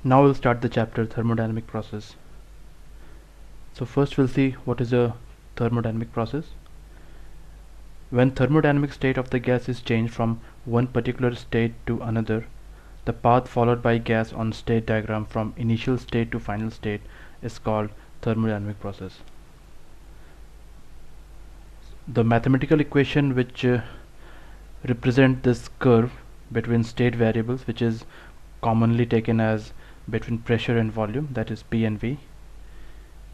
Now we'll start the chapter Thermodynamic Process. So first we'll see what is a thermodynamic process. When thermodynamic state of the gas is changed from one particular state to another, the path followed by gas on state diagram from initial state to final state is called thermodynamic process. The mathematical equation which represent this curve between state variables, which is commonly taken as between pressure and volume, that is P and V.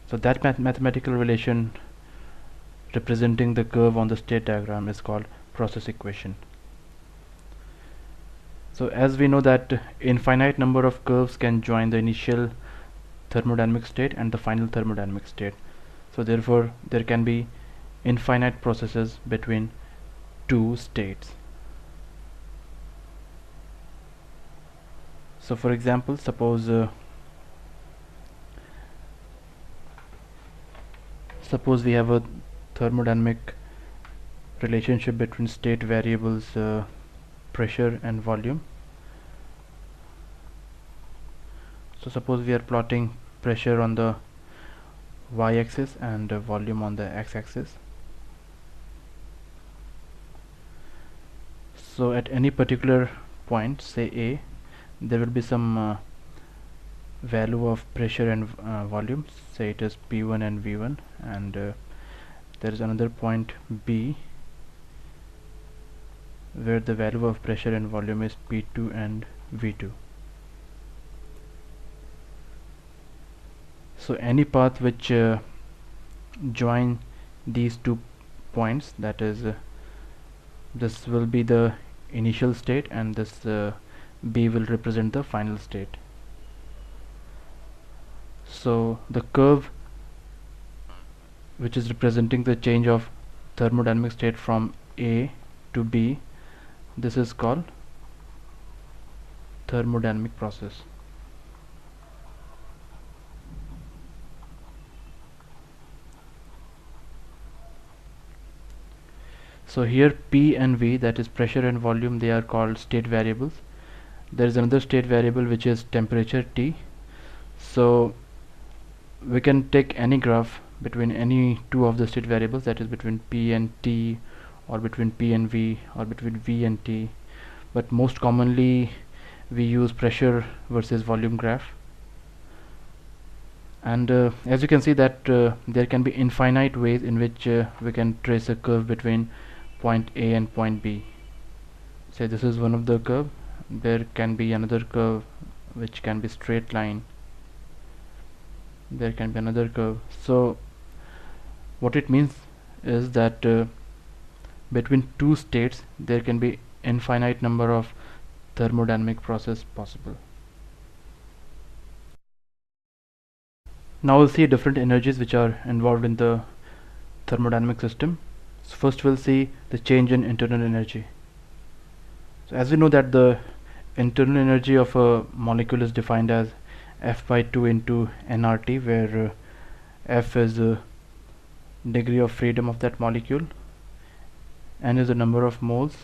So that mathematical relation representing the curve on the state diagram is called process equation. So as we know that infinite number of curves can join the initial thermodynamic state and the final thermodynamic state. So therefore there can be infinite processes between two states. So for example, suppose we have a thermodynamic relationship between state variables pressure and volume. So suppose we are plotting pressure on the y-axis and volume on the x-axis. So at any particular point, say A, there will be some value of pressure and volume, say it is P1 and V1, and there is another point B where the value of pressure and volume is P2 and V2. So any path which join these 2 points, that is this will be the initial state and this B will represent the final state. So the curve which is representing the change of thermodynamic state from A to B, this is called thermodynamic process. So here P and V, that is pressure and volume, they are called state variables. There is another state variable which is temperature T. So we can take any graph between any two of the state variables, that is between P and T, or between P and V, or between V and T, but most commonly we use pressure versus volume graph. And as you can see that there can be infinite ways in which we can trace a curve between point A and point B. Say this is one of the curve, there can be another curve which can be straight line, there can be another curve. So what it means is that between two states there can be infinite number of thermodynamic process possible. Now we'll see different energies which are involved in the thermodynamic system. So first we'll see the change in internal energy. So as we know that the internal energy of a molecule is defined as F by 2 into nRT, where F is the degree of freedom of that molecule, N is the number of moles,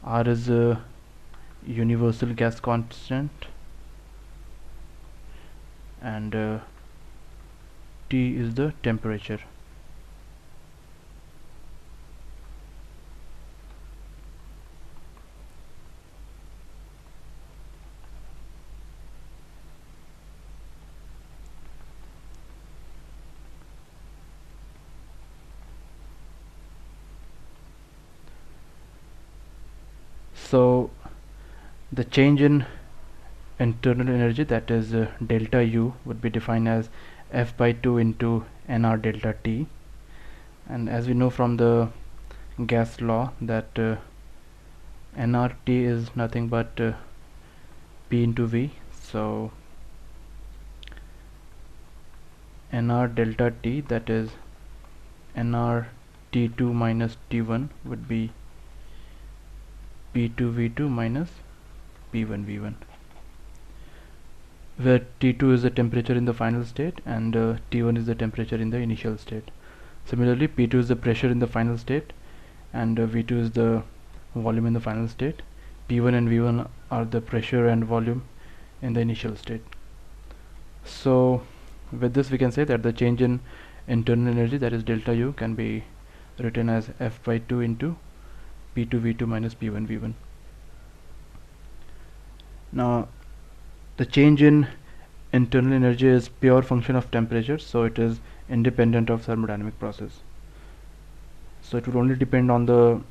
R is a universal gas constant, and T is the temperature. So the change in internal energy, that is delta U, would be defined as F by 2 into nR delta T, and as we know from the gas law that nRT is nothing but P into V. So nR delta T, that is nR T2 minus T1, would be P2 V2 minus P1 V1, where T2 is the temperature in the final state and T1 is the temperature in the initial state. Similarly, P2 is the pressure in the final state and V2 is the volume in the final state. P1 and V1 are the pressure and volume in the initial state. So with this we can say that the change in internal energy, that is delta U, can be written as F by 2 into P2 V2 minus P1 V1. Now the change in internal energy is pure function of temperature, so it is independent of thermodynamic process. So it will only depend on the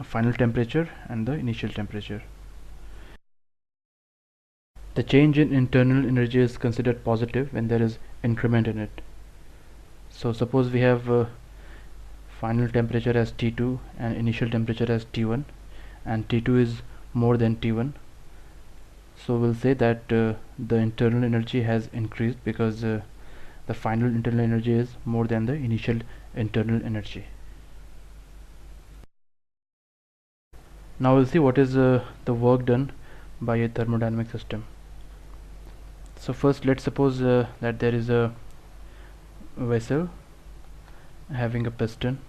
final temperature and the initial temperature. The change in internal energy is considered positive when there is increment in it. So suppose we have final temperature as T2 and initial temperature as T1, and T2 is more than T1. So we'll say that the internal energy has increased because the final internal energy is more than the initial internal energy. Now we'll see what is the work done by a thermodynamic system. So first let's suppose that there is a vessel having a piston.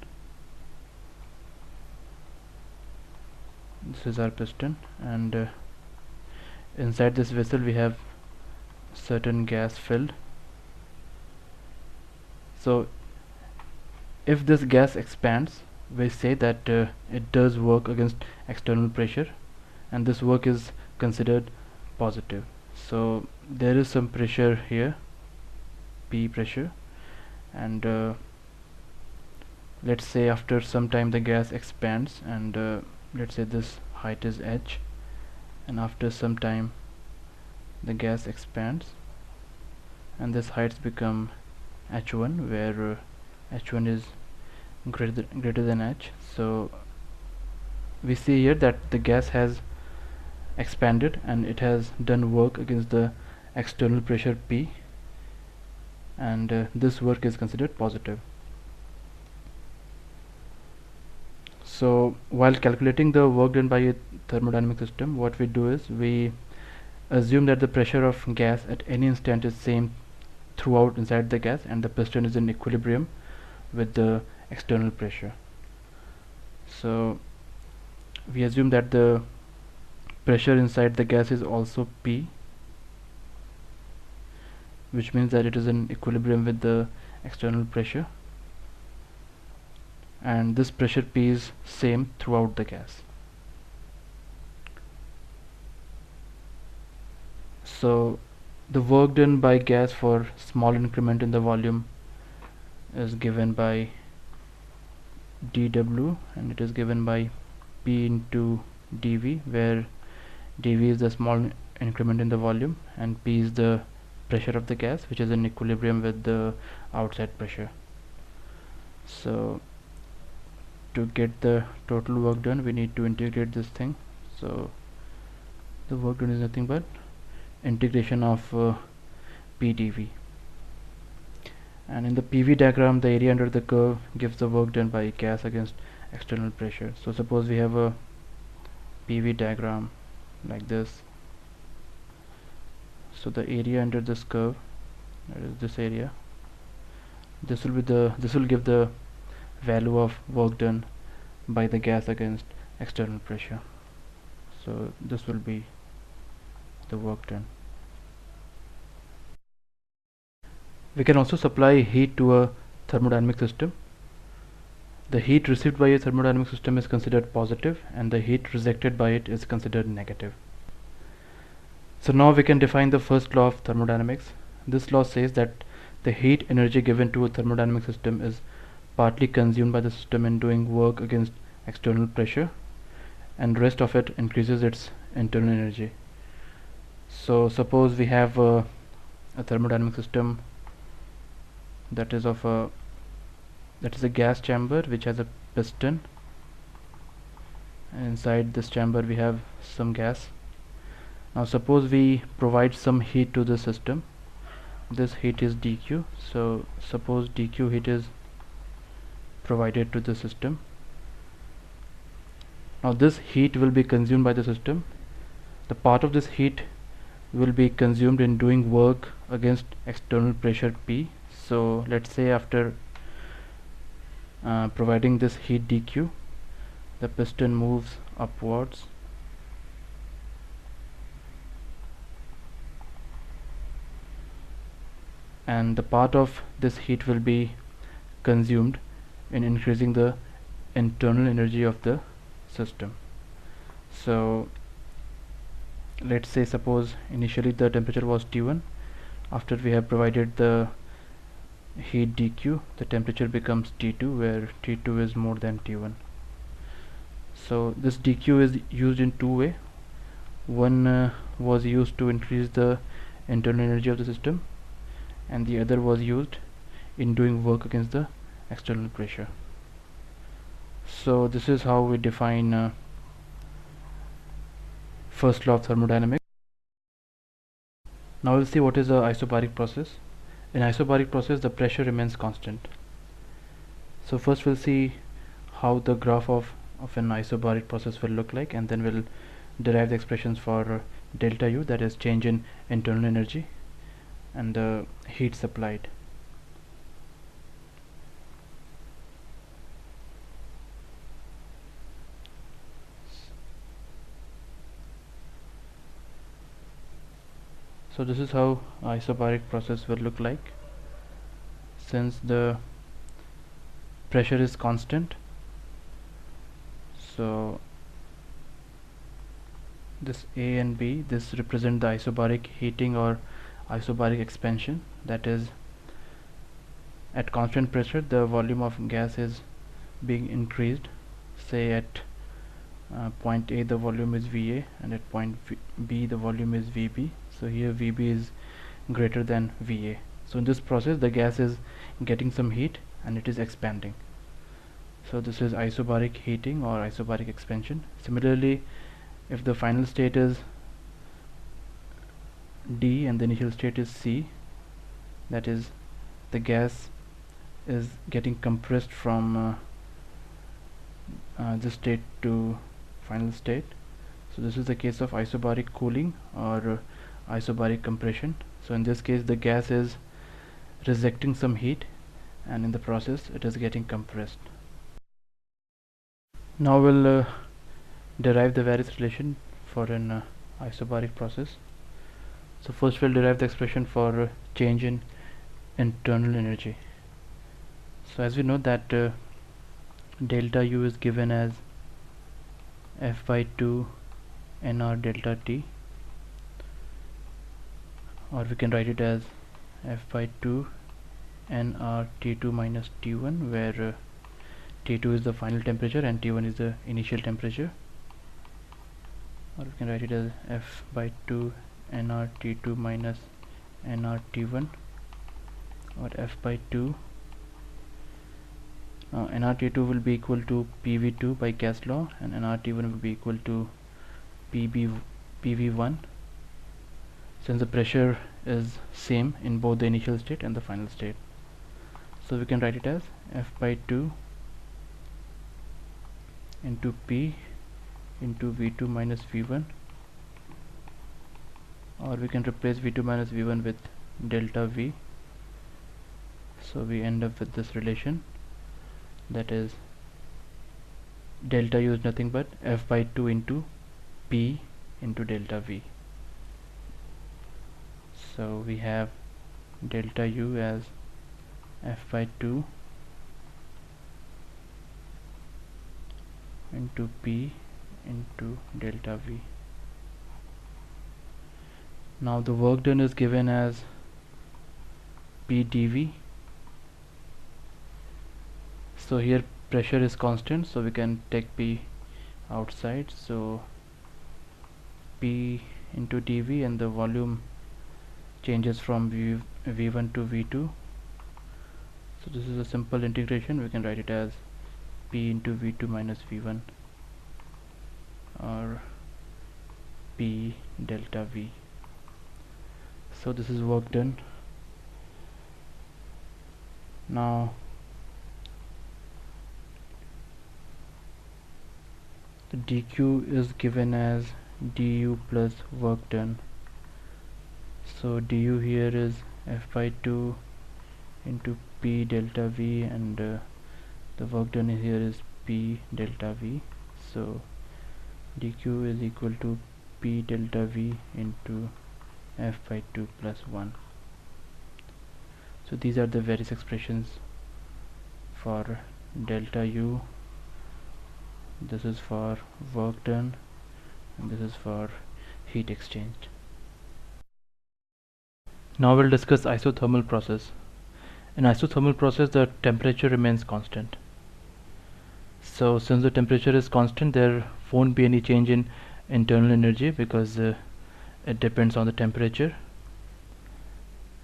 This is our piston, and inside this vessel we have certain gas filled. So if this gas expands, we say that it does work against external pressure, and this work is considered positive. So there is some pressure here, P pressure, and let's say after some time the gas expands, and let's say this height is h, and after some time the gas expands and this heights become h1, where h1 is greater than h. So we see here that the gas has expanded and it has done work against the external pressure P, and this work is considered positive. So while calculating the work done by a thermodynamic system, what we do is we assume that the pressure of gas at any instant is same throughout inside the gas, and the piston is in equilibrium with the external pressure. So we assume that the pressure inside the gas is also P, which means that it is in equilibrium with the external pressure, and this pressure P is same throughout the gas. So the work done by gas for small increment in the volume is given by dW, and it is given by P into dV, where dV is the small increment in the volume and P is the pressure of the gas, which is in equilibrium with the outside pressure. So to get the total work done, we need to integrate this thing. So the work done is nothing but integration of P dV, and in the PV diagram the area under the curve gives the work done by gas against external pressure. So suppose we have a PV diagram like this. So the area under this curve, that is this area, this will give the value of work done by the gas against external pressure. So this will be the work done. We can also supply heat to a thermodynamic system. The heat received by a thermodynamic system is considered positive, and the heat rejected by it is considered negative. So now we can define the first law of thermodynamics. This law says that the heat energy given to a thermodynamic system is partly consumed by the system in doing work against external pressure, and rest of it increases its internal energy. So suppose we have a thermodynamic system that is a gas chamber which has a piston, and inside this chamber we have some gas. Now suppose we provide some heat to the system. This heat is dq. So suppose dq heat is provided to the system. Now this heat will be consumed by the system. The part of this heat will be consumed in doing work against external pressure P. So let's say after providing this heat dq, the piston moves upwards, and the part of this heat will be consumed in increasing the internal energy of the system. So let's say, suppose initially the temperature was T1. After we have provided the heat dq, the temperature becomes T2, where T2 is more than T1. So this dq is used in two ways. One was used to increase the internal energy of the system, and the other was used in doing work against the external pressure. So this is how we define first law of thermodynamics. Now we'll see what is a isobaric process. In isobaric process, the pressure remains constant. So first we'll see how the graph of an isobaric process will look like, and then we'll derive the expressions for delta U, that is change in internal energy, and the heat supplied. So this is how isobaric process will look like. Since the pressure is constant, so this A and B, this represent the isobaric heating or isobaric expansion. That is, at constant pressure the volume of gas is being increased. Say at point A the volume is VA, and at point B the volume is VB. So here VB is greater than VA. So in this process the gas is getting some heat and it is expanding. So this is isobaric heating or isobaric expansion. Similarly, if the final state is D and the initial state is C, that is, the gas is getting compressed from this state to final state. So this is the case of isobaric cooling or isobaric compression. So in this case the gas is rejecting some heat, and in the process it is getting compressed. Now we'll derive the various relation for an isobaric process. So first we'll derive the expression for change in internal energy. So as we know that delta U is given as F by 2 nR delta T, or we can write it as F by 2 nR T2 minus T1, where T2 is the final temperature and T1 is the initial temperature. Or we can write it as F by 2 nR T2 minus nR T1, or F by 2 nR T2 will be equal to PV2 by gas law, and nR T1 will be equal to PV1, since the pressure is same in both the initial state and the final state. So we can write it as F by 2 into P into V2 minus V1, or we can replace V2 minus V1 with delta V. So we end up with this relation, that is delta U is nothing but F by 2 into P into delta V. So we have delta U as F by 2 into P into delta V. Now the work done is given as P dV. So here pressure is constant, so we can take P outside. So P into dV, and the volume changes from V1 to V2. So this is a simple integration. We can write it as P into V2 minus V1, or P delta V. So this is work done. Now the dq is given as du plus work done. So du here is F by 2 into P delta V, and the work done here is P delta V. So dq is equal to P delta V into F by 2 plus 1. So these are the various expressions for delta U. This is for work done, and this is for heat exchanged. Now we'll discuss isothermal process. In isothermal process, the temperature remains constant. So since the temperature is constant, there won't be any change in internal energy because it depends on the temperature.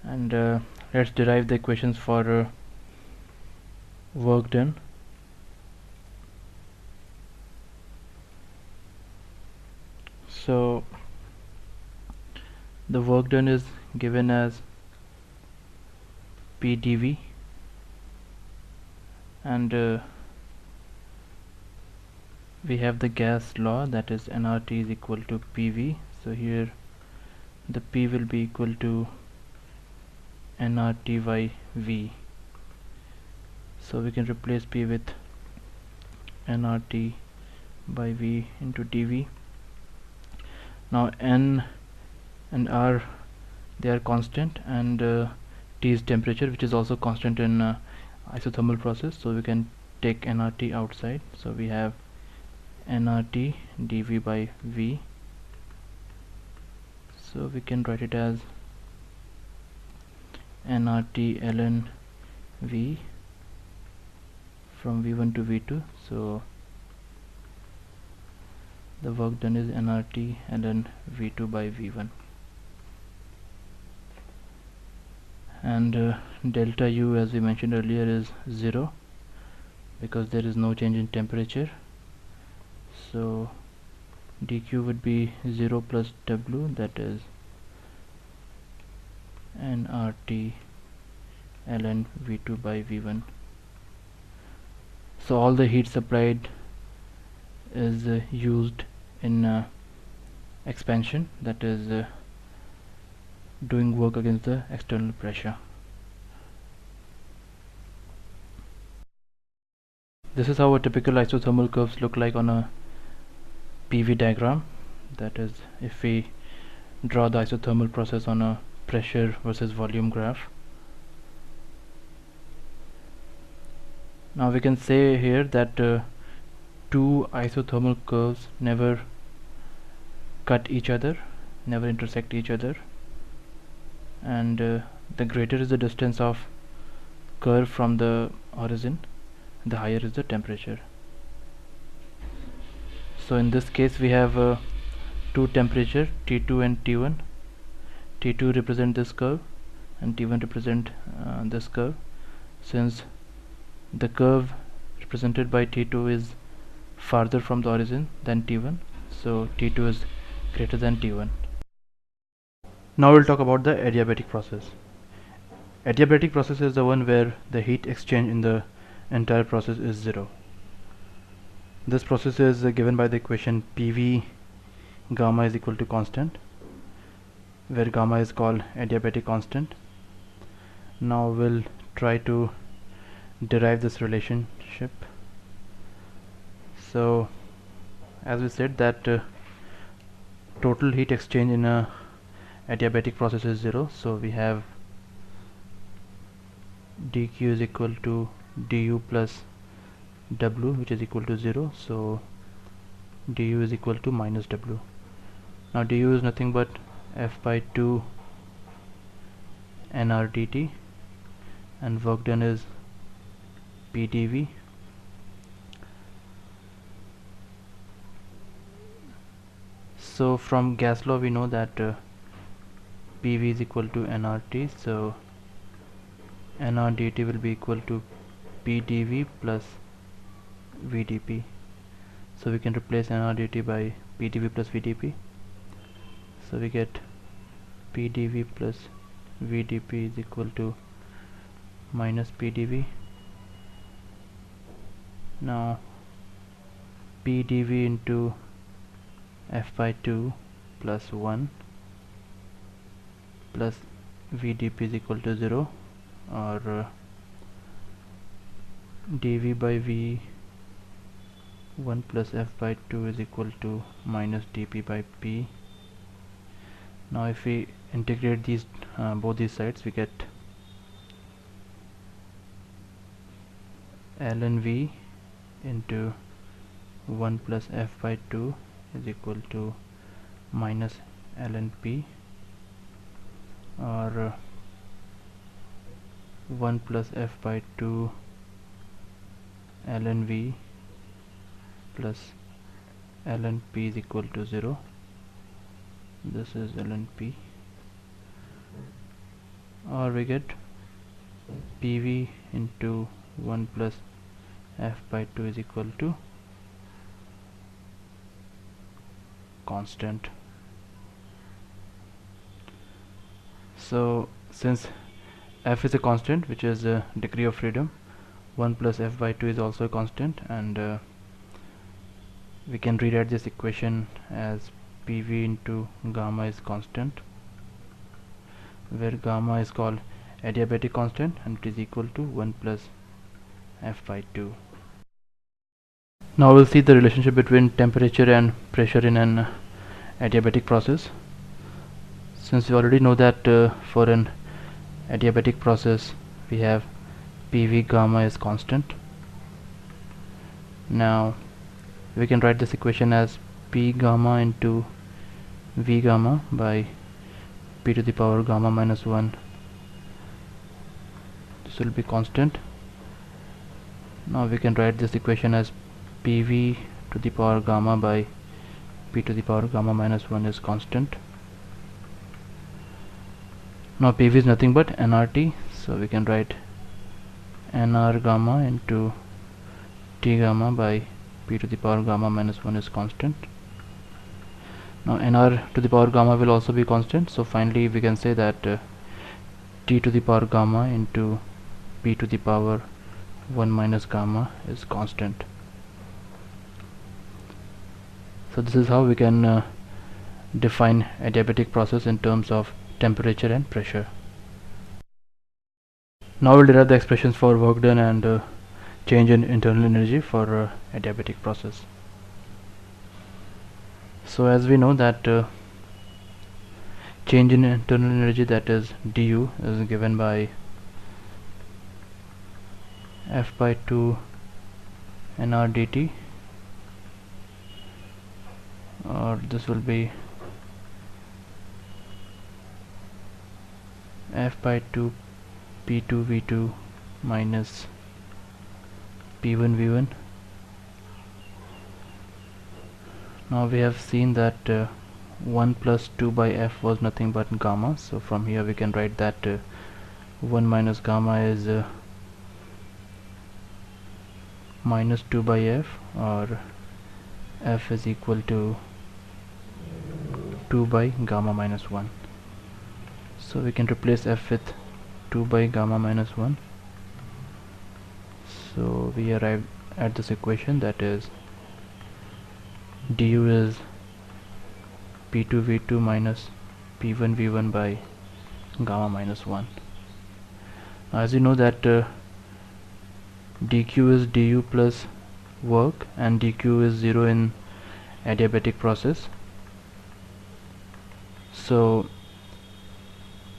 And let's derive the equations for work done. So the work done is given as PdV, and we have the gas law, that is nRT is equal to PV. So here the P will be equal to nRT by V. So we can replace P with nRT by V into dV. Now N and R, they are constant, and T is temperature, which is also constant in isothermal process. So we can take nRT outside. So we have nRT dV by V. So we can write it as nRT ln V from V1 to V2. So the work done is nRT ln V2 by V1. And delta U, as we mentioned earlier, is 0 because there is no change in temperature. So dq would be 0 plus W, that is nRT ln V2 by V1. So all the heat supplied is used in expansion, that is doing work against the external pressure. This is how a typical isothermal curves look like on a PV diagram. That is, if we draw the isothermal process on a pressure versus volume graph. Now we can say here that two isothermal curves never cut each other, never intersect each other, and the greater is the distance of curve from the origin, the higher is the temperature. So in this case we have two temperature, T2 and T1. T2 represent this curve and T1 represent this curve. Since the curve represented by T2 is farther from the origin than T1, so T2 is greater than T1. Now we'll talk about the adiabatic process. Adiabatic process is the one where the heat exchange in the entire process is 0. This process is given by the equation PV gamma is equal to constant, where gamma is called adiabatic constant. Now we'll try to derive this relationship. So as we said that total heat exchange in a adiabatic process is 0, so we have dq is equal to du plus w, which is equal to 0, so du is equal to minus w. Now du is nothing but f by 2 nr dt, and work done is pdv. So from gas law we know that PV is equal to nRT, so nR dt will be equal to PdV plus VdP. So we can replace nR dt by PdV plus VdP. So we get PdV plus VdP is equal to minus PdV. Now PdV into f by 2 plus 1 plus VdP is equal to 0, or dV by V 1 plus f by 2 is equal to minus dP by P. Now if we integrate these both these sides, we get ln v into 1 plus f by 2 is equal to minus ln p, or 1 plus f by 2 ln v plus ln p is equal to 0. This is ln p, or we get pv into 1 plus f by 2 is equal to constant. So since f is a constant, which is a degree of freedom, 1 plus f by 2 is also a constant, and we can rewrite this equation as pv into gamma is constant, where gamma is called adiabatic constant and it is equal to 1 plus f by 2. Now we'll see the relationship between temperature and pressure in an adiabatic process. Since we already know that for an adiabatic process we have PV gamma is constant. Now we can write this equation as P gamma into V gamma by P to the power gamma minus 1. This will be constant. Now we can write this equation as PV to the power gamma by P to the power gamma minus 1 is constant. Now PV is nothing but nRT, so we can write nR gamma into T gamma by P to the power gamma minus 1 is constant. Now nR to the power gamma will also be constant, so finally we can say that T to the power gamma into P to the power 1 minus gamma is constant. So this is how we can define adiabatic process in terms of temperature and pressure. Now we'll derive the expressions for work done and change in internal energy for adiabatic process. So as we know that change in internal energy, that is du, is given by f by 2 nr dt, or this will be f by 2 p2 v2 minus p1 v1. Now we have seen that 1 plus 2 by f was nothing but gamma, so from here we can write that 1 minus gamma is minus 2 by f, or f is equal to 2 by gamma minus 1. So we can replace f with 2 by gamma minus 1. So we arrive at this equation, that is du is p2 v2 minus p1 v1 by gamma minus 1. Now as you know that dq is du plus work, and dq is 0 in adiabatic process, so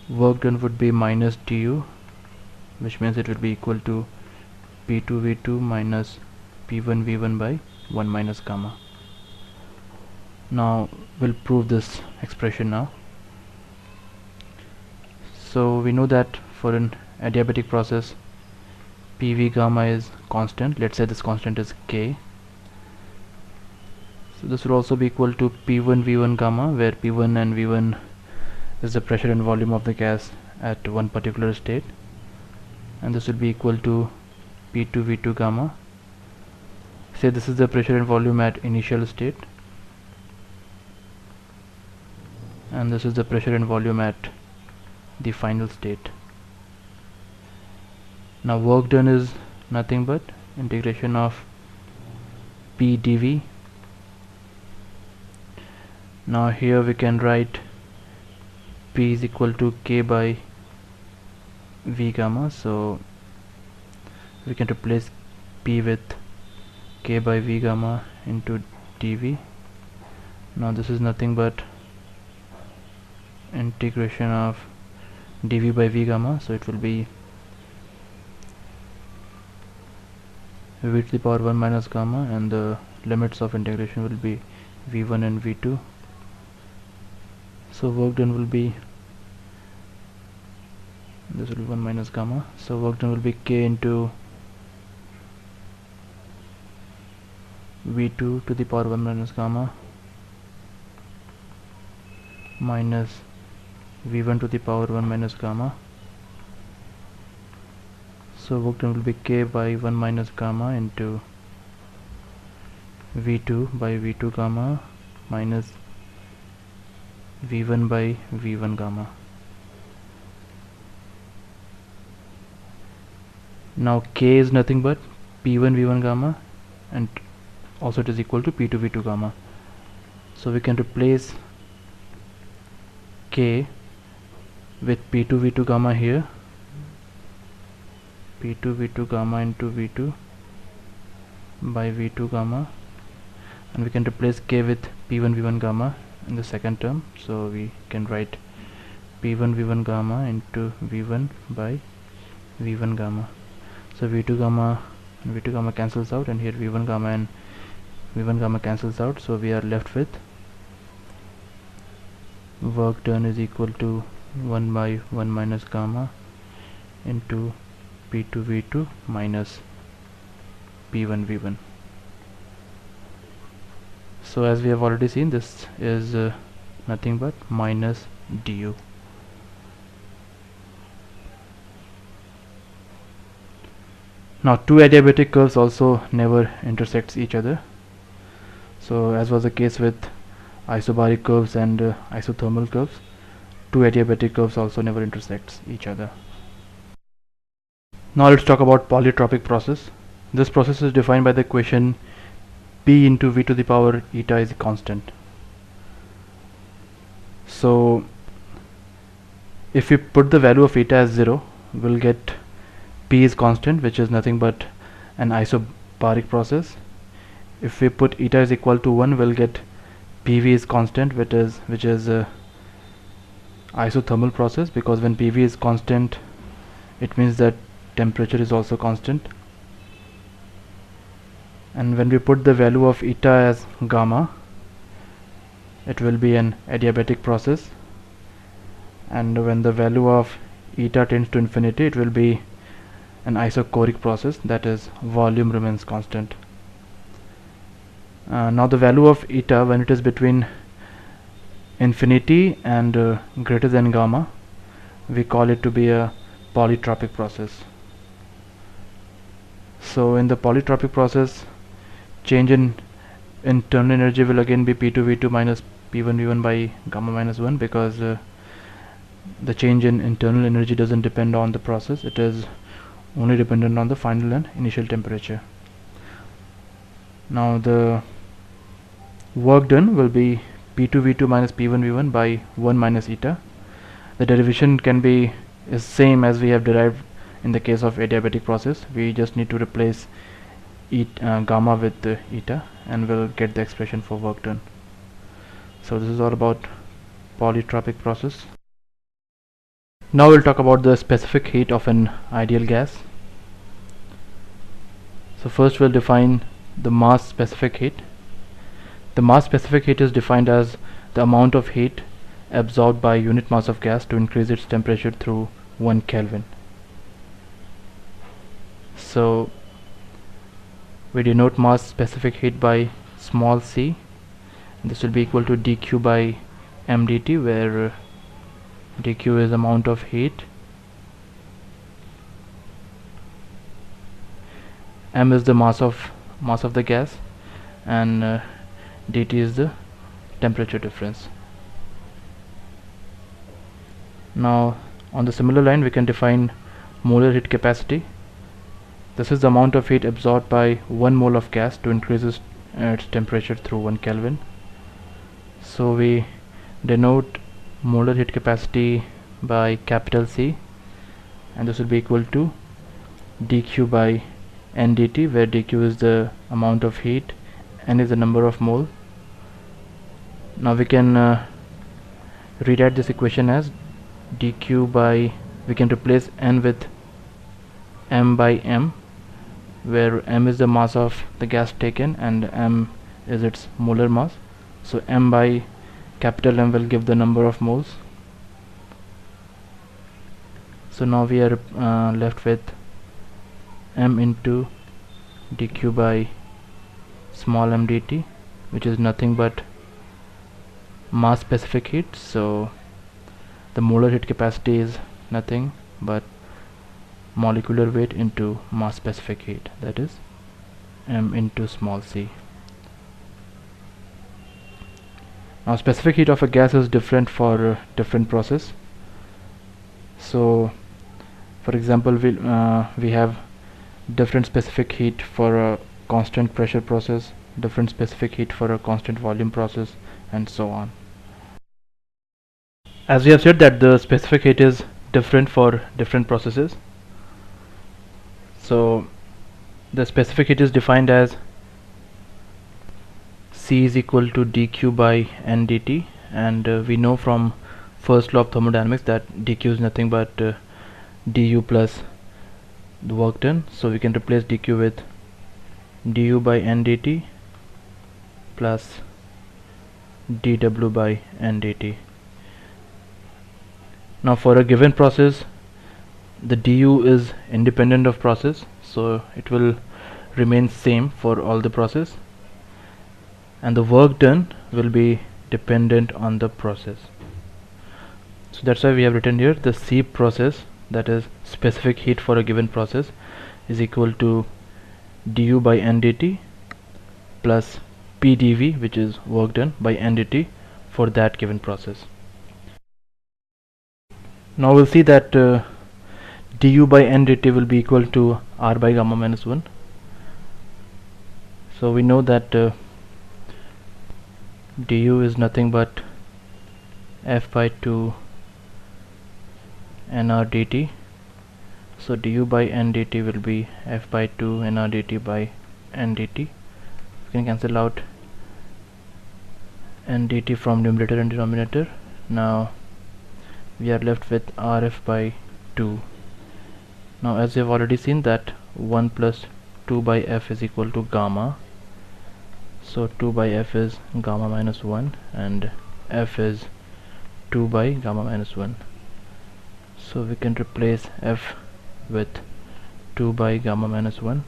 work done would be minus du, which means it will be equal to p2 v2 minus p1 v1 by 1 minus gamma. Now we'll prove this expression now. So we know that for an adiabatic process PV gamma is constant. Let's say this constant is K. So this will also be equal to P1 V1 gamma, where P1 and V1 is the pressure and volume of the gas at one particular state, and this will be equal to P2 V2 gamma. Say this is the pressure and volume at initial state, and this is the pressure and volume at the final state. Now work done is nothing but integration of P dV. Now here we can write P is equal to K by V gamma, so we can replace P with K by V gamma into dV. Now this is nothing but integration of dV by V gamma, so it will be v to the power 1 minus gamma, and the limits of integration will be v1 and v2. So work done will be, this will be 1 minus gamma, so work done will be k into v2 to the power 1 minus gamma minus v1 to the power 1 minus gamma. So work done will be k by 1 minus gamma into v2 by v2 gamma minus v1 by v1 gamma. Now k is nothing but p1 v1 gamma, and also it is equal to p2 v2 gamma. So we can replace k with p2 v2 gamma here, p2 v2 gamma into v2 by v2 gamma, and we can replace k with p1 v1 gamma in the second term. So we can write p1 v1 gamma into v1 by v1 gamma. So v2 gamma and v2 gamma cancels out, and here v1 gamma and v1 gamma cancels out, so we are left with work done is equal to 1 by 1 minus gamma into p2 v2 minus p1 v1. So as we have already seen, this is nothing but minus du. Now two adiabatic curves also never intersects each other. So as was the case with isobaric curves and isothermal curves, two adiabatic curves also never intersects each other. Now let's talk about polytropic process. This process is defined by the equation p into v to the power eta is a constant. So if we put the value of eta as 0, we'll get p is constant, which is nothing but an isobaric process. If we put eta is equal to 1, we'll get pv is constant, which is isothermal process, because when pv is constant, it means that temperature is also constant. And when we put the value of eta as gamma, it will be an adiabatic process, and when the value of eta tends to infinity, it will be an isochoric process, that is volume remains constant. Now the value of eta when it is between infinity and greater than gamma, we call it to be a polytropic process. So in the polytropic process, change in internal energy will again be p2 v2 minus p1 v1 by gamma minus 1, because the change in internal energy doesn't depend on the process, it is only dependent on the final and initial temperature. Now the work done will be p2 v2 minus p1 v1 by 1 minus eta. The derivation is same as we have derived in the case of adiabatic process. We just need to replace gamma with eta, and we'll get the expression for work done. So this is all about polytropic process. Now we'll talk about the specific heat of an ideal gas. So first we'll define the mass specific heat. The mass specific heat is defined as the amount of heat absorbed by unit mass of gas to increase its temperature through 1 Kelvin. So we denote mass specific heat by small c. This will be equal to dq by mdt, where dq is amount of heat, m is the mass of the gas, and dt is the temperature difference. Now on the similar line, we can define molar heat capacity. This is the amount of heat absorbed by 1 mole of gas to increase its temperature through 1 Kelvin. So we denote molar heat capacity by capital C, and this will be equal to dq by ndt, where dq is the amount of heat, n is the number of mole. Now we can rewrite this equation as dq by, we can replace n with m by m, where m is the mass of the gas taken and m is its molar mass. So m by capital M will give the number of moles. So now we are left with m into dq by small m dt, which is nothing but mass specific heat. So the molar heat capacity is nothing but molecular weight into mass specific heat, that is m into small c. Now specific heat of a gas is different for different process. So for example, we have different specific heat for a constant pressure process, different specific heat for a constant volume process, and so on. As we have said that the specific heat is different for different processes, so the specific heat is defined as C is equal to dq by n dt, and we know from first law of thermodynamics that dq is nothing but du plus the work done. So we can replace dq with du by n dt plus dw by n dt. Now for a given process, the du is independent of process, so it will remain same for all the process, and the work done will be dependent on the process. So that's why we have written here the C process, that is specific heat for a given process, is equal to du by n dt plus pdv, which is work done, by n dt for that given process. Now we'll see that du by n dt will be equal to r by gamma minus 1. So we know that du is nothing but f by 2 nr dt. So du by n dt will be f by 2 nr dt by n dt. We can cancel out n dt from numerator and denominator. Now we are left with rf by 2. Now as we have already seen that 1 plus 2 by f is equal to gamma, so 2 by f is gamma minus 1 and f is 2 by gamma minus 1. So we can replace f with 2 by gamma minus 1.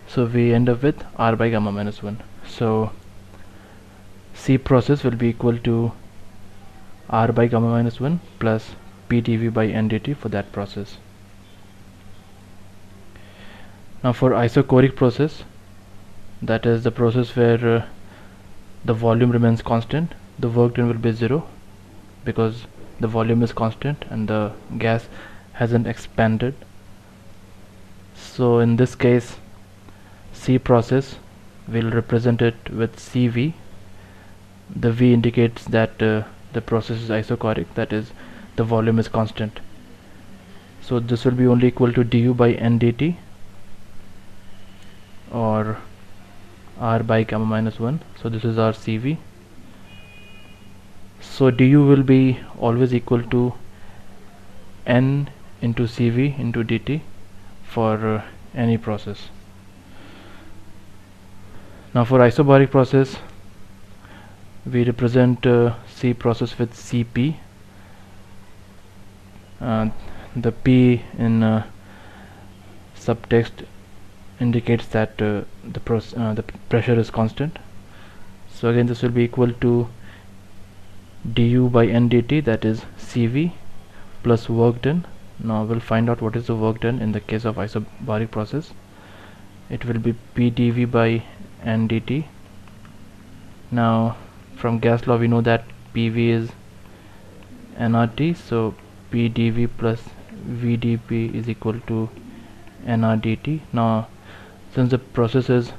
So we end up with r by gamma minus 1. So C process will be equal to r by gamma minus 1 plus pdv by n dt for that process. Now for isochoric process, that is the process where the volume remains constant, the work done will be 0 because the volume is constant and the gas hasn't expanded. So in this case, C process will represent it with CV. The V indicates that the process is isochoric, that is the volume is constant. So this will be only equal to du by n dt or r by gamma minus 1. So this is our CV. So du will be always equal to n into CV into dt for any process. Now for isobaric process, we represent C process with Cp. The P in subtext indicates that the pressure is constant. So again this will be equal to du by n dt, that is Cv, plus work done. Now we'll find out what is the work done in the case of isobaric process. It will be pdv by n dt. Now from gas law we know that pv is nRT, so pdv plus vdp is equal to nr dt. Now since the process is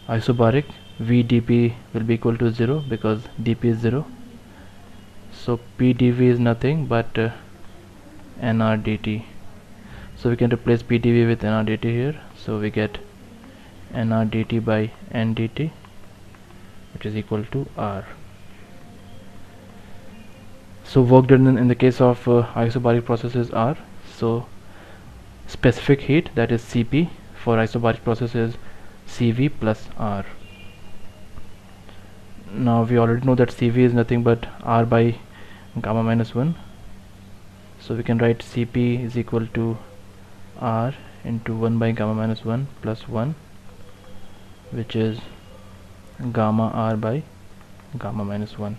isobaric, vdp will be equal to 0 because dp is 0. So pdv is nothing but nr dt. So we can replace pdv with nr dt here. So we get nr dt by n dt, which is equal to r. So work done in the case of isobaric process is r. So specific heat, that is Cp, for isobaric process is Cv plus R. Now we already know that Cv is nothing but R by gamma minus 1, so we can write Cp is equal to R into 1 by gamma minus 1 plus 1, which is gamma R by gamma minus 1.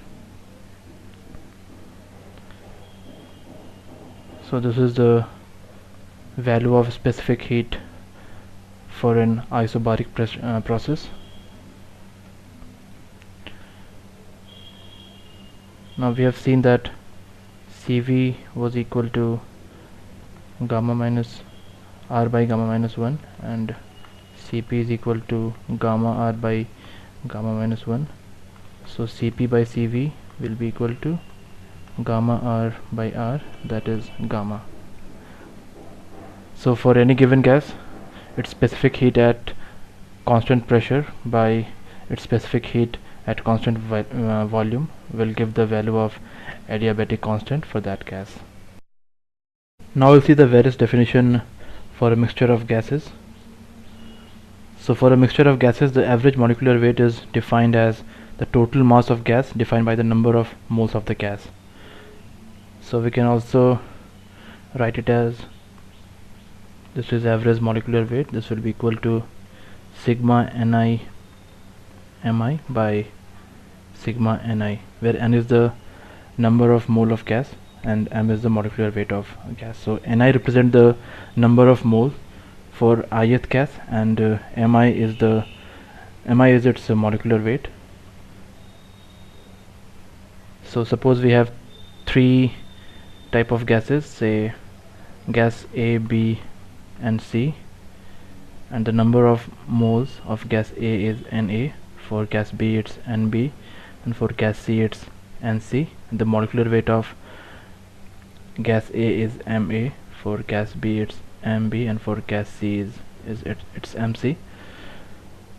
So this is the value of specific heat for an isobaric process. Now we have seen that Cv was equal to gamma minus R by gamma minus 1 and Cp is equal to gamma R by gamma minus 1. So Cp by Cv will be equal to gamma R by R, that is gamma. So for any given gas, its specific heat at constant pressure by its specific heat at constant volume will give the value of adiabatic constant for that gas. Now we'll see the various definition for a mixture of gases. So for a mixture of gases, the average molecular weight is defined as the total mass of gas divided by the number of moles of the gas. So we can also write it as, this is average molecular weight, this will be equal to sigma Ni Mi by sigma Ni, where N is the number of mole of gas and M is the molecular weight of gas. So Ni represent the number of mole for ith gas and Mi is its molecular weight. So suppose we have three type of gases, say gas A, B and C, and the number of moles of gas A is Na, for gas B it's Nb, and for gas C it's Nc. The molecular weight of gas A is Ma, for gas B it's Mb, and for gas C it's Mc.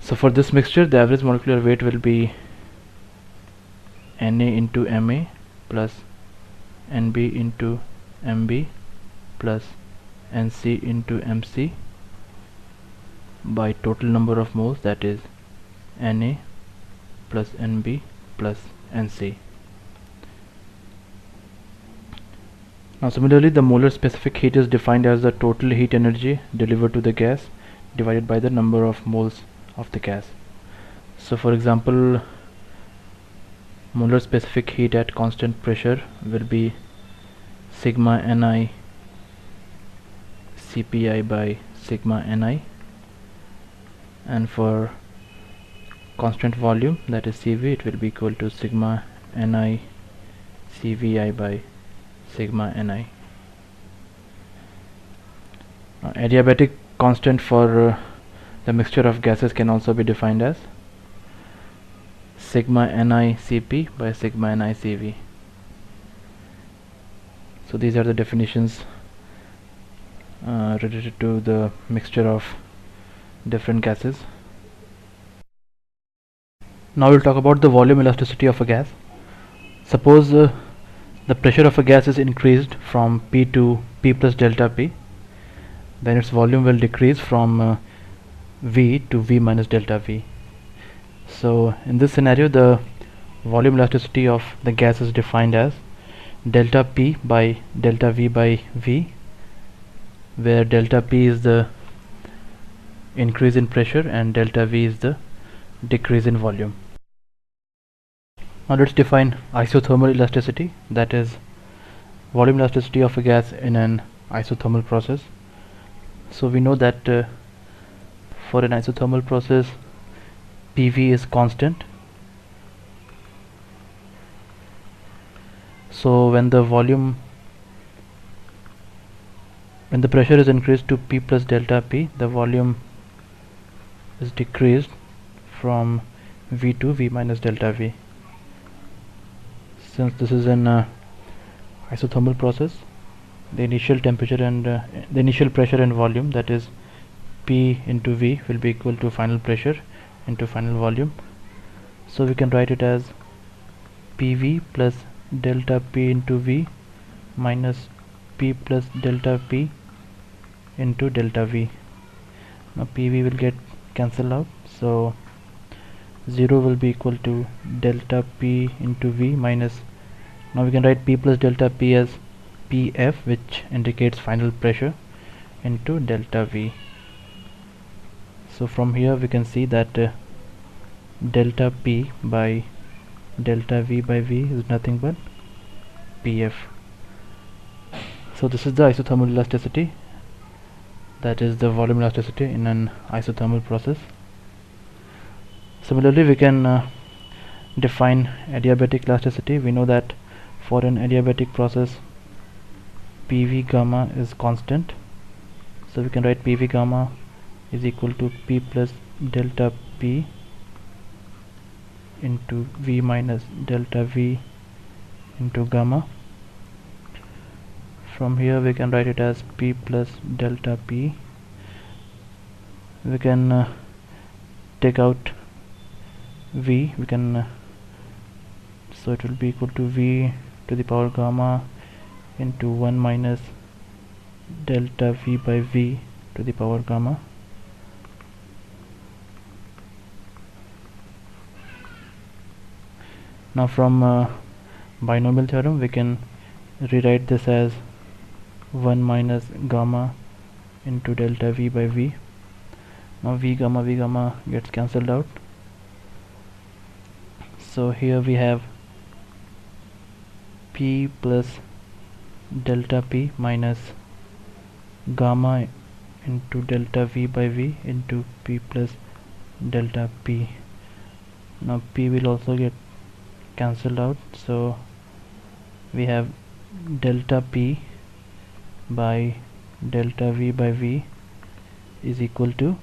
So for this mixture, the average molecular weight will be Na into Ma plus Nb into Mb plus Nc into Mc by total number of moles, that is Na plus Nb plus Nc. Now similarly, the molar specific heat is defined as the total heat energy delivered to the gas divided by the number of moles of the gas. So for example, molar specific heat at constant pressure will be sigma Ni Cpi by sigma Ni, and for constant volume, that is Cv, it will be equal to sigma Ni Cvi by sigma Ni. Adiabatic constant for the mixture of gases can also be defined as sigma Ni Cp by sigma Ni Cv. So these are the definitions related to the mixture of different gases. Now we'll talk about the volume elasticity of a gas. Suppose the pressure of a gas is increased from P to P plus delta P, then its volume will decrease from V to V minus delta V. So in this scenario, the volume elasticity of the gas is defined as delta P by delta V by V, where delta P is the increase in pressure and delta V is the decrease in volume. Now let's define isothermal elasticity, that is volume elasticity of a gas in an isothermal process. So we know that for an isothermal process, PV is constant. So when the pressure is increased to P plus delta P, the volume is decreased from V to V minus delta V. Since this is an isothermal process, the initial temperature and the initial pressure and volume, that is P into V, will be equal to final pressure into final volume. So we can write it as PV plus delta P into V minus P plus delta P into delta V. Now PV will get cancelled out, so 0 will be equal to delta P into V minus, now we can write P plus delta P as PF, which indicates final pressure, into delta V. So from here we can see that delta P by delta V by V is nothing but PF. So this is the isothermal elasticity, that is the volume elasticity in an isothermal process. Similarly, we can define adiabatic elasticity. We know that for an adiabatic process, PV gamma is constant, so we can write PV gamma is equal to P plus delta P into V minus delta V into gamma. From here we can write it as P plus delta P. We can take out V, we can so it will be equal to V to the power gamma into 1 minus delta V by V to the power gamma. Now from binomial theorem we can rewrite this as 1 minus gamma into delta V by V. Now V gamma gets cancelled out, so here we have P plus delta P minus gamma into delta V by V into P plus delta P. Now P will also get cancelled out, so we have delta P by delta V by V is equal to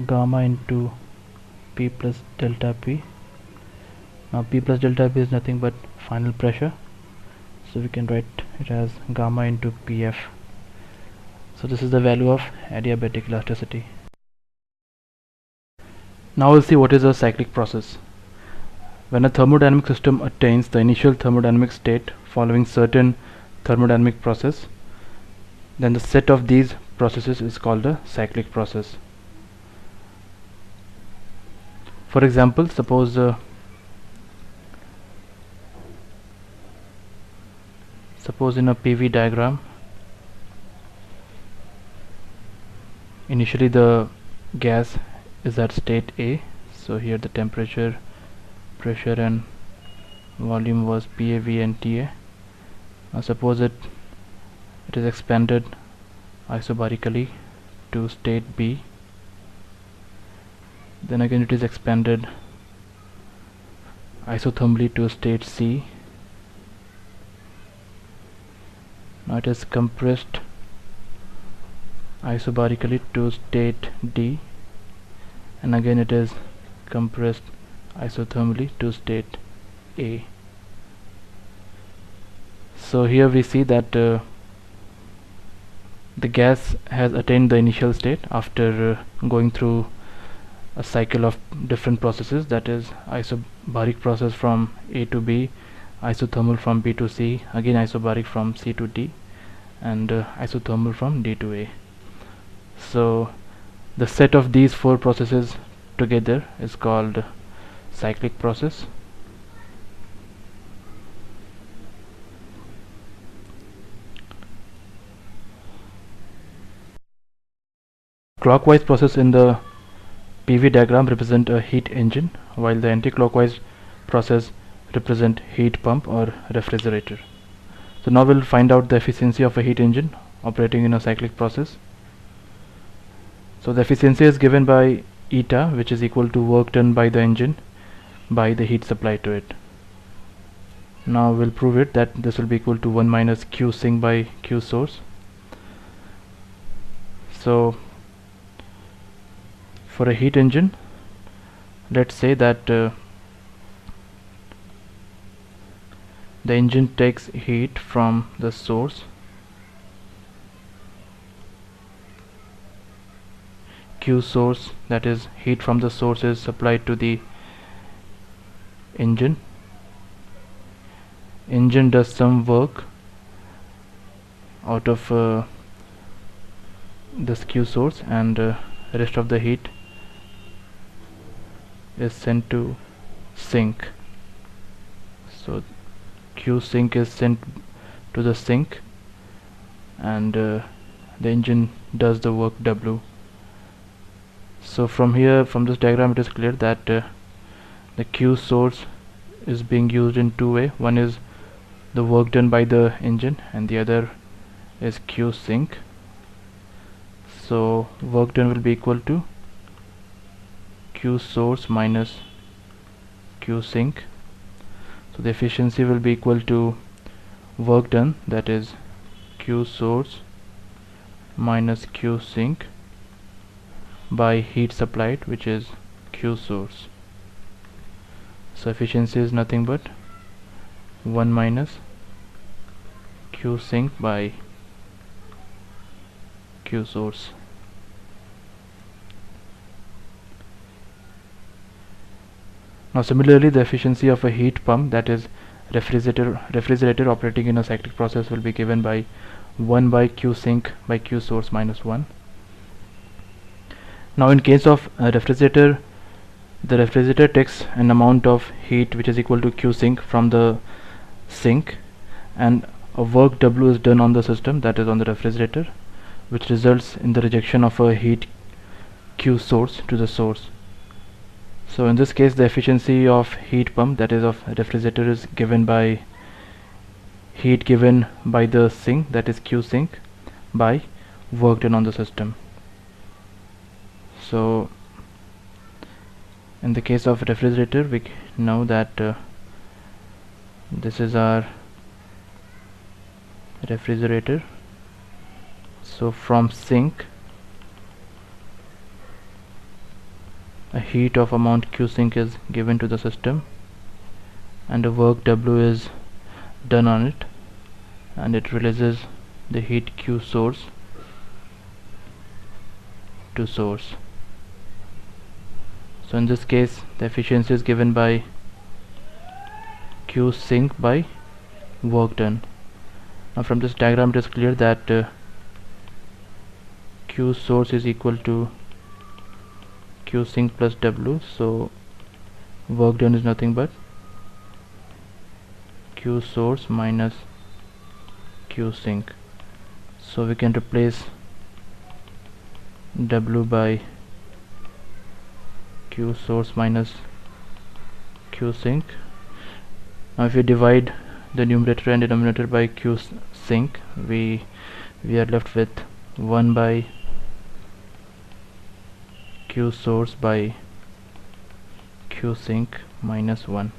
gamma into P plus delta P. Now P plus delta P is nothing but final pressure, so we can write it as gamma into PF. So this is the value of adiabatic elasticity. Now we'll see what is a cyclic process. When a thermodynamic system attains the initial thermodynamic state following certain thermodynamic process, then the set of these processes is called a cyclic process. For example, suppose in a PV diagram, initially the gas is at state A, so here the temperature, pressure and volume was PAV and TA. Now suppose it is expanded isobarically to state B, then again it is expanded isothermally to state C. Now it is compressed isobarically to state D, and again it is compressed isothermally to state A. So here we see that the gas has attained the initial state after going through a cycle of different processes, that is isobaric process from A to B, isothermal from B to C, again isobaric from C to D, and isothermal from D to A. So the set of these four processes together is called cyclic process. Clockwise process in the PV diagram represent a heat engine, while the anti-clockwise process represent heat pump or refrigerator. So now we'll find out the efficiency of a heat engine operating in a cyclic process. So the efficiency is given by eta, which is equal to work done by the engine by the heat supplied to it. Now we'll prove it that this will be equal to 1 minus Q sink by Q source. So for a heat engine, let's say that the engine takes heat from the source Q source, that is heat from the source is supplied to the engine. Engine does some work out of this Q source, and rest of the heat is sent to sink. So Q sink is sent to the sink, and the engine does the work W. So from this diagram, it is clear that the Q source is being used in two ways. One is the work done by the engine, and the other is Q sink. So work done will be equal to Q source minus Q sink. So the efficiency will be equal to work done, that is Q source minus Q sink, by heat supplied, which is Q source. So efficiency is nothing but 1 minus Q sink by Q source. Now similarly, the efficiency of a heat pump, that is refrigerator operating in a cyclic process, will be given by 1 by Q sink by Q source minus 1. Now in case of a refrigerator, the refrigerator takes an amount of heat which is equal to Q sink from the sink, and a work W is done on the system, that is on the refrigerator, which results in the rejection of a heat Q source to the source. So in this case, the efficiency of heat pump, that is of refrigerator, is given by heat given by the sink, that is Q sink, by work done on the system. So in the case of refrigerator, we know that this is our refrigerator. So from sink, a heat of amount Q sink is given to the system, and a work W is done on it, and it releases the heat Q source to source. So in this case, the efficiency is given by Q sink by work done. Now from this diagram, it is clear that Q source is equal to Q sink plus W. So work done is nothing but Q source minus Q sink. So we can replace W by Q source minus Q sink. Now if we divide the numerator and denominator by Q sink, we are left with 1 by Q source by Q sink minus 1.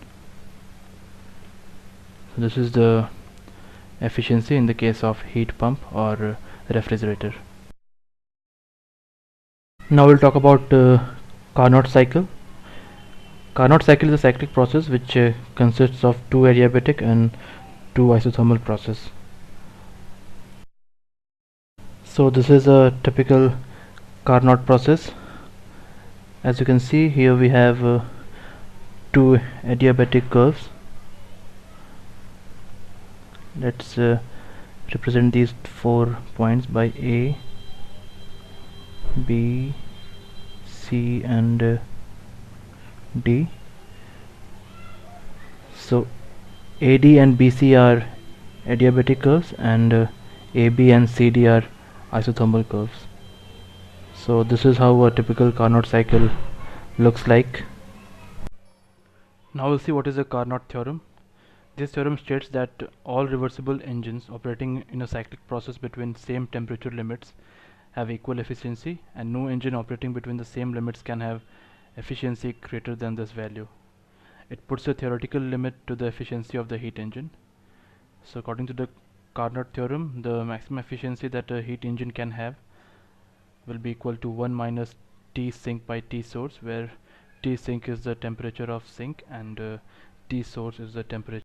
So this is the efficiency in the case of heat pump or refrigerator. Now we'll talk about Carnot cycle. Carnot cycle is a cyclic process which consists of 2 adiabatic and 2 isothermal process. So this is a typical Carnot process. As you can see here, we have 2 adiabatic curves. Let's represent these 4 points by A, B, C and D. So AD and BC are adiabatic curves, and AB and CD are isothermal curves. So this is how a typical Carnot cycle looks like. Now we'll see what is a Carnot theorem. This theorem states that all reversible engines operating in a cyclic process between same temperature limits have equal efficiency, and no engine operating between the same limits can have efficiency greater than this value. It puts a theoretical limit to the efficiency of the heat engine. So according to the Carnot theorem, the maximum efficiency that a heat engine can have will be equal to 1 minus T sink by T source, where T sink is the temperature of sink and T source is the temperature